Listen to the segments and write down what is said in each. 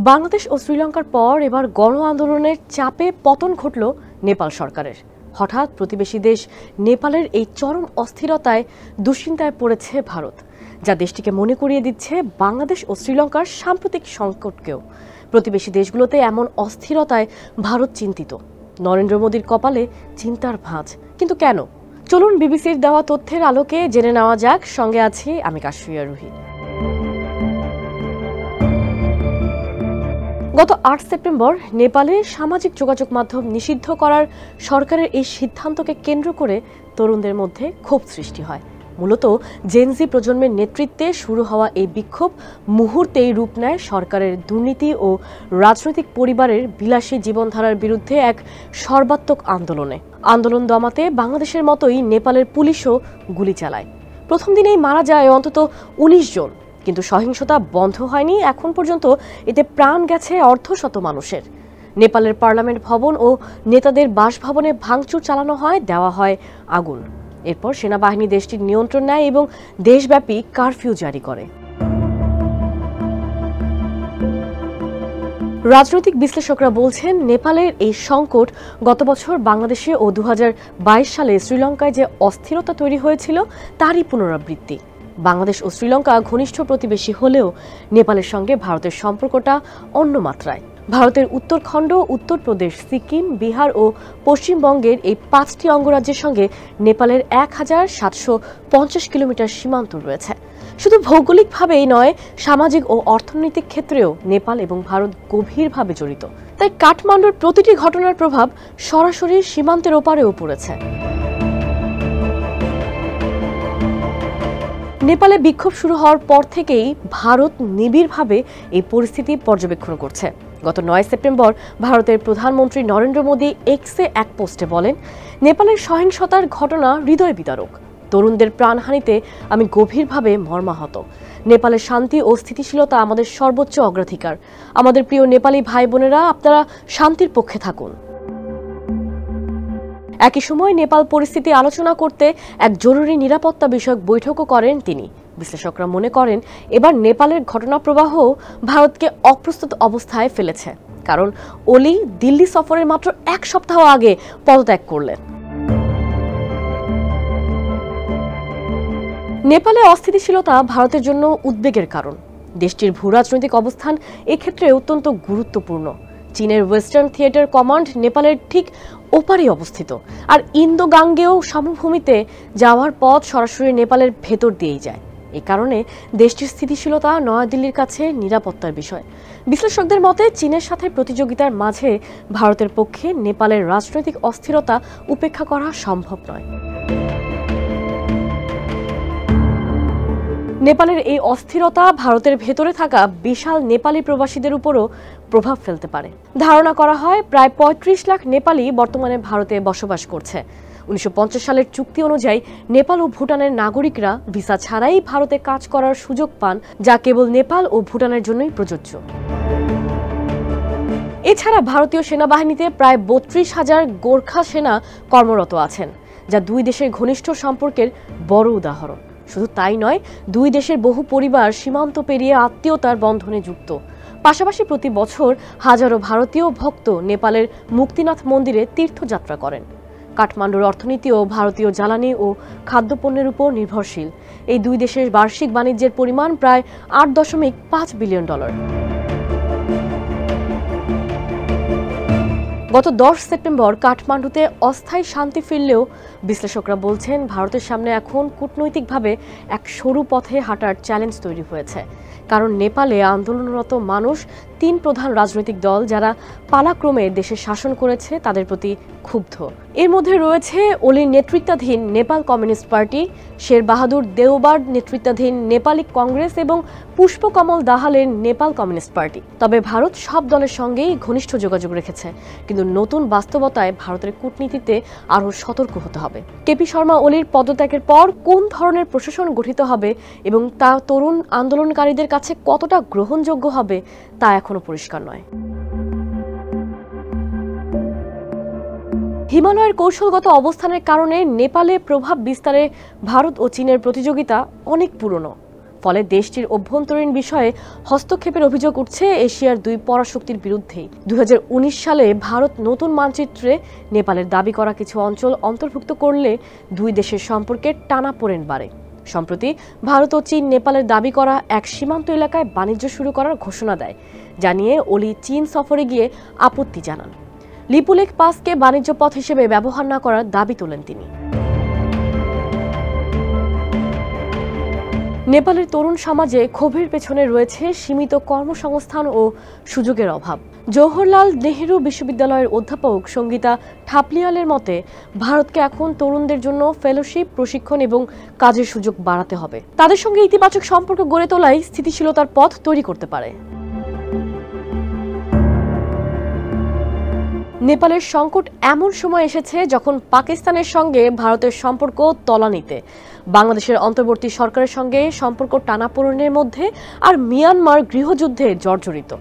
বাংলাদেশ ও শ্রীলঙ্কার পর এবার গণ আন্দোলনের চাপে পতন ঘটল নেপাল সরকারের। হঠাৎ প্রতিবেশী দেশ নেপালের এই চরম অস্থিরতায় দুশ্চিন্তায় পড়েছে ভারত, যা দেশটিকে মনে করিয়ে দিচ্ছে বাংলাদেশ ও শ্রীলঙ্কার সাম্প্রতিক সংকটকেও। প্রতিবেশী দেশগুলোতে এমন অস্থিরতায় ভারত চিন্তিত। নরেন্দ্র মোদীর কপালে চিন্তার ভাঁজ, কিন্তু কেন? চলুন বিবিসির দেওয়া তথ্যের আলোকে জেনে নেওয়া যাক। সঙ্গে আছি আমি কাশফিয়া রুহি। গত ৮ সেপ্টেম্বর নেপালে সামাজিক যোগাযোগ মাধ্যম নিষিদ্ধ করার সরকারের এই সিদ্ধান্তকে কেন্দ্র করে তরুণদের মধ্যে ক্ষোভ সৃষ্টি হয়। মূলত জেনজি প্রজন্মের নেতৃত্বে শুরু হওয়া এই বিক্ষোভ মুহূর্তেই রূপ নেয় সরকারের দুর্নীতি ও রাজনৈতিক পরিবারের বিলাসী জীবনধারার বিরুদ্ধে এক সর্বাত্মক আন্দোলনে। আন্দোলন দমাতে বাংলাদেশের মতোই নেপালের পুলিশও গুলি চালায়। প্রথম দিনেই মারা যায় অন্তত ১৯ জন, কিন্তু সহিংসতা বন্ধ হয়নি। এখন পর্যন্ত এতে প্রাণ গেছে অর্ধশত মানুষের। নেপালের পার্লামেন্ট ভবন ও নেতাদের বাসভবনে ভাঙচুর চালানো হয়, দেওয়া হয় আগুন। এরপর সেনাবাহিনী দেশটির নিয়ন্ত্রণ নেয় এবং দেশব্যাপী কারফিউ জারি করে। রাজনৈতিক বিশ্লেষকরা বলছেন, নেপালের এই সংকট গত বছর বাংলাদেশে ও ২০২২ সালে শ্রীলঙ্কায় যে অস্থিরতা তৈরি হয়েছিল তারই পুনরাবৃত্তি। বাংলাদেশ ও শ্রীলঙ্কা ঘনিষ্ঠ প্রতিবেশী হলেও নেপালের সঙ্গে ভারতের সম্পর্কটা অন্য মাত্রায়। ভারতের উত্তরখণ্ড, উত্তরপ্রদেশ, সিকিম, বিহার ও পশ্চিমবঙ্গের এই ৫টি অঙ্গরাজ্যের সঙ্গে নেপালের ১,৭৫০ কিলোমিটার সীমান্ত রয়েছে। শুধু ভৌগোলিকভাবেই নয়, সামাজিক ও অর্থনৈতিক ক্ষেত্রেও নেপাল এবং ভারত গভীরভাবে জড়িত। তাই কাঠমান্ডুর প্রতিটি ঘটনার প্রভাব সরাসরি সীমান্তের ওপারেও পড়েছে। নেপালে বিক্ষোভ শুরু হওয়ার পর থেকেই ভারত নিবিড়ভাবে এই পরিস্থিতি পর্যবেক্ষণ করছে। গত ৯ সেপ্টেম্বর ভারতের প্রধানমন্ত্রী নরেন্দ্র মোদী এক্সে এক পোস্টে বলেন, নেপালের সহিংসতার ঘটনা হৃদয় বিদারক। তরুণদের প্রাণহানিতে আমি গভীরভাবে মর্মাহত। নেপালের শান্তি ও স্থিতিশীলতা আমাদের সর্বোচ্চ অগ্রাধিকার। আমাদের প্রিয় নেপালি ভাই বোনেরা, আপনারা শান্তির পক্ষে থাকুন। একই সময় নেপাল পরিস্থিতি আলোচনা করতে এক জরুরি নিরাপত্তা বিষয়ক বৈঠকও করেন তিনি। বিশ্লেষকরা মনে করেন, এবার নেপালের ঘটনা প্রবাহ ভারতকে অপ্রস্তুত অবস্থায় ফেলেছে, কারণ ওলি দিল্লি সফরের মাত্র ১ সপ্তাহ আগে পদত্যাগ করলেন। নেপালে অস্থিতিশীলতা ভারতের জন্য উদ্বেগের কারণ। দেশটির ভূরাজনৈতিক অবস্থান এক্ষেত্রে অত্যন্ত গুরুত্বপূর্ণ। চীনের ওয়েস্টার্ন থিয়েটার কমান্ড নেপালের ঠিক ওপারে অবস্থিত, আর ইন্দো গাঙ্গেয় সমভূমিতে যাওয়ার পথ সরাসরি নেপালের ভেতর দিয়েই যায়। এ কারণে দেশটির স্থিতিশীলতা নয়াদিল্লির কাছে নিরাপত্তার বিষয়। বিশ্লেষকদের মতে, চীনের সাথে প্রতিযোগিতার মাঝে ভারতের পক্ষে নেপালের রাজনৈতিক অস্থিরতা উপেক্ষা করা সম্ভব নয়। নেপালের এই অস্থিরতা ভারতের ভেতরে থাকা বিশাল নেপালি প্রবাসীদের উপরও প্রভাব ফেলতে পারে। ধারণা করা হয়, প্রায় ৩৫ লাখ নেপালি বর্তমানে ভারতে বসবাস করছে। ১৯৫০ সালের চুক্তি অনুযায়ী নেপাল ও ভুটানের নাগরিকরা ভিসা ছাড়াই ভারতে কাজ করার সুযোগ পান, যা কেবল নেপাল ও ভুটানের জন্যই প্রযোজ্য। এছাড়া ভারতীয় সেনাবাহিনীতে প্রায় ৩২,০০০ গোর্খা সেনা কর্মরত আছেন, যা দুই দেশের ঘনিষ্ঠ সম্পর্কের বড় উদাহরণ। শুধু তাই নয়, দুই দেশের বহু পরিবার সীমান্ত পেরিয়ে আত্মীয়তার বন্ধনে যুক্ত। পাশাপাশি প্রতি বছর হাজারো ভারতীয় ভক্ত নেপালের মুক্তিনাথ মন্দিরে তীর্থযাত্রা করেন। কাঠমান্ডুর অর্থনীতিও ভারতীয় জ্বালানি ও খাদ্যপণ্যের উপর নির্ভরশীল। এই দুই দেশের বার্ষিক বাণিজ্যের পরিমাণ প্রায় $৮.৫ বিলিয়ন। গত ১০ সেপ্টেম্বর কাঠমান্ডুতে অস্থায়ী শান্তি ফিরলেও বিশ্লেষকরা বলছেন, ভারতের সামনে এখন কূটনৈতিকভাবে এক সরু পথে হাঁটার চ্যালেঞ্জ তৈরি হয়েছে। কারণ নেপালে আন্দোলনরত মানুষ, ৩ প্রধান রাজনৈতিক দল যারা পালাক্রমে দেশে শাসন করেছে, তাদের প্রতি ক্ষুব্ধ। এর মধ্যে রয়েছে ওলির নেতৃত্বাধীন নেপাল কমিউনিস্ট পার্টি, শের বাহাদুর দেওবার নেতৃত্বাধীন নেপালি কংগ্রেস এবং পুষ্পকমল দাহালের নেপাল কমিউনিস্ট পার্টি। তবে ভারত সব দলের সঙ্গেই ঘনিষ্ঠ যোগাযোগ রেখেছে, কিন্তু নতুন বাস্তবতায় ভারতের কূটনীতিতে আরও সতর্ক হতে হবে। কেপি শর্মা ওলির পদত্যাগের পর কোন ধরনের প্রশাসন গঠিত হবে এবং তা তরুণ আন্দোলনকারীদের কাছে কতটা গ্রহণযোগ্য হবে তা এখনো পরিষ্কার নয়। হিমালয়ের কৌশলগত অবস্থানের কারণে নেপালে প্রভাব বিস্তারে ভারত ও চীনের প্রতিযোগিতা অনেক পুরনো। ফলে দেশটির অভ্যন্তরীণ বিষয়ে হস্তক্ষেপের অভিযোগ উঠছে এশিয়ার দুই পরাশক্তির বিরুদ্ধেই। 2019 সালে ভারত নতুন মানচিত্রে নেপালের দাবি করা কিছু অঞ্চল অন্তর্ভুক্ত করলে দুই দেশের সম্পর্কে টানাপোড়েন বাড়ে। সম্প্রতি ভারত ও চীন নেপালের দাবি করা এক সীমান্ত এলাকায় বাণিজ্য শুরু করার ঘোষণা দেয়, জানিয়ে ওলি চীন সফরে গিয়ে আপত্তি জানান। লিপুলেখ পাসকে বাণিজ্য পথ হিসেবে ব্যবহার না করার দাবি তোলেন তিনি। নেপালের তরুণ সমাজে ক্ষোভের পেছনে রয়েছে সীমিত কর্মসংস্থান ও সুযোগের অভাব। জওহরলাল নেহেরু বিশ্ববিদ্যালয়ের অধ্যাপক সঙ্গীতা ঠাপলিয়ালের মতে, ভারতকে এখন তরুণদের জন্য ফেলোশিপ, প্রশিক্ষণ এবং কাজের সুযোগ বাড়াতে হবে। তাদের সঙ্গে ইতিবাচক সম্পর্ক গড়ে তোলাই স্থিতিশীলতার পথ তৈরি করতে পারে। নেপালের সংকট এমন সময় এসেছে যখন পাকিস্তানের সঙ্গে ভারতের সম্পর্ক তলানিতে, বাংলাদেশের অন্তর্বর্তী সরকারের সঙ্গে সম্পর্ক টানাপোড়েনের মধ্যে, আর মিয়ানমার গৃহযুদ্ধে জর্জরিত।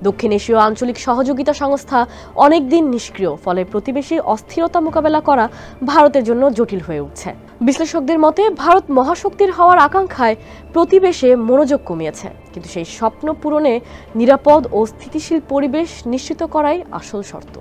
দক্ষিণ এশীয় আঞ্চলিক সহযোগিতা সংস্থা অনেকদিন নিষ্ক্রিয়, ফলে প্রতিবেশী অস্থিরতা মোকাবেলা করা ভারতের জন্য জটিল হয়ে উঠছে। বিশ্লেষকদের মতে, ভারত মহাশক্তির হওয়ার আকাঙ্ক্ষায় প্রতিবেশে মনোযোগ কমিয়েছে, কিন্তু সেই স্বপ্ন পূরণে নিরাপদ ও স্থিতিশীল পরিবেশ নিশ্চিত করাই আসল শর্ত।